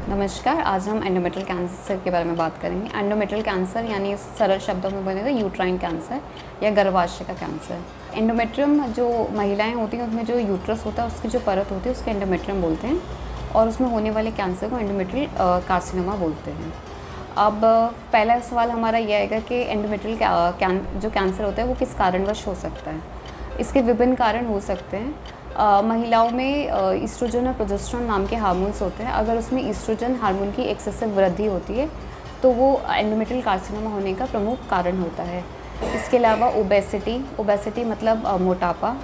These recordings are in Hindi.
नमस्कार, आज हम एंडोमेट्रियल कैंसर के बारे में बात करेंगे। एंडोमेट्रियल कैंसर यानी सरल शब्दों में बोले तो यूट्राइन कैंसर या गर्भाशय का कैंसर। एंडोमेट्रियम जो महिलाएं होती हैं उसमें जो यूट्रस होता है उसकी जो परत होती है उसको एंडोमेट्रियम बोलते हैं और उसमें होने वाले कैंसर को एंडोमेट्रियल कार्सिनोमा बोलते हैं। अब पहला सवाल हमारा यह आएगा कि एंडोमेट्रियल जो कैंसर होता है वो किस कारणवश हो सकता है। इसके विभिन्न कारण हो सकते हैं। महिलाओं में ईस्ट्रोजन और प्रोजेस्टेरोन नाम के हार्मोन्स होते हैं। अगर उसमें ईस्ट्रोजन हार्मोन की एक्सेसिव वृद्धि होती है तो वो एंडोमेट्रियल कार्सिनोमा होने का प्रमुख कारण होता है। इसके अलावा ओबेसिटी मतलब मोटापा।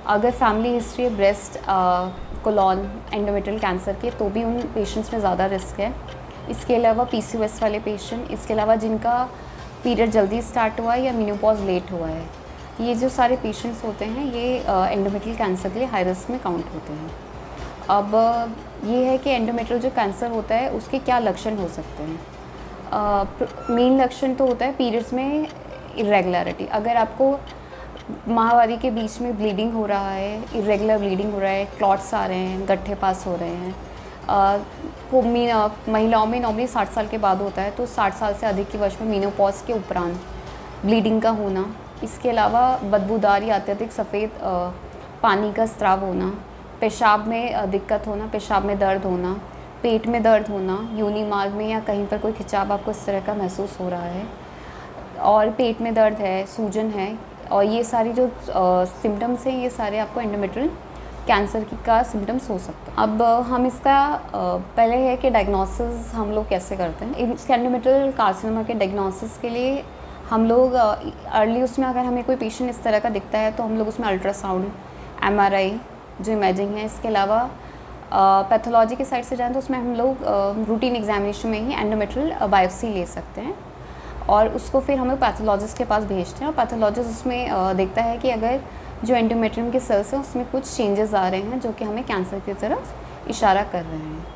अगर फैमिली हिस्ट्री है ब्रेस्ट, कोलॉन, एंडोमेट्रियल कैंसर के तो भी उन पेशेंट्स में ज़्यादा रिस्क है। इसके अलावा PCOS वाले पेशेंट, इसके अलावा जिनका पीरियड जल्दी स्टार्ट हुआ है या मेनोपॉज लेट हुआ है, ये जो सारे पेशेंट्स होते हैं ये एंडोमेट्रियल कैंसर के लिए हाई रिस्क में काउंट होते हैं। अब ये है कि एंडोमेट्रियल जो कैंसर होता है उसके क्या लक्षण हो सकते हैं। मेन लक्षण तो होता है पीरियड्स में इरेगुलरिटी। अगर आपको माहवारी के बीच में ब्लीडिंग हो रहा है, इरेगुलर ब्लीडिंग हो रहा है, क्लॉट्स आ रहे हैं, गड्ढे पास हो रहे हैं, महिलाओं में नॉर्मली 60 साल के बाद होता है तो 60 साल से अधिक की वर्ष में मेनोपॉज के उपरांत ब्लीडिंग का होना। इसके अलावा बदबूदार या अत्यधिक सफ़ेद पानी का स्राव होना, पेशाब में दिक्कत होना, पेशाब में दर्द होना, पेट में दर्द होना, योनि मार्ग में या कहीं पर कोई खिंचाव आपको इस तरह का महसूस हो रहा है और पेट में दर्द है, सूजन है, और ये सारी जो सिम्टम्स हैं ये सारे आपको एंडोमेट्रियल कैंसर का सिम्टम्स हो सकते हैं। अब हम इसका पहले है कि डायग्नोसिस हम लोग कैसे करते हैं। इस एंडोमेट्रियल कार्सिनोमा के डायग्नोसिस के लिए हम लोग अर्ली उसमें अगर हमें कोई पेशेंट इस तरह का दिखता है तो हम लोग उसमें अल्ट्रासाउंड, MRI जो इमेजिंग है, इसके अलावा पैथोलॉजी के साइड से जाएँ तो उसमें हम लोग रूटीन एग्जामिनेशन में ही एंडोमेट्रियल बायोप्सी ले सकते हैं और उसको फिर हम लोग पैथोलॉजिस्ट के पास भेजते हैं और पैथोलॉजिस्ट उसमें देखता है कि अगर जो एंडोमेट्रियम के सेल्स हैं उसमें कुछ चेंजेस आ रहे हैं जो कि हमें कैंसर की तरफ इशारा कर रहे हैं।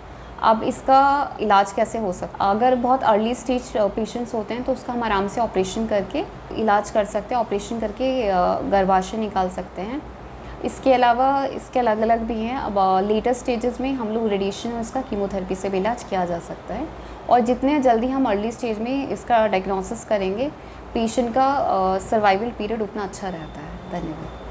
अब इसका इलाज कैसे हो सकता है। अगर बहुत अर्ली स्टेज पेशेंट्स होते हैं तो उसका हम आराम से ऑपरेशन करके इलाज कर सकते हैं, ऑपरेशन करके गर्भाशय निकाल सकते हैं। इसके अलावा इसके अलग अलग भी हैं। अब लेटर स्टेजेस में हम लोग रेडिएशन और इसका कीमोथेरेपी से भी इलाज किया जा सकता है और जितने जल्दी हम अर्ली स्टेज में इसका डायग्नोसिस करेंगे पेशेंट का सर्वाइवल पीरियड उतना अच्छा रहता है। धन्यवाद।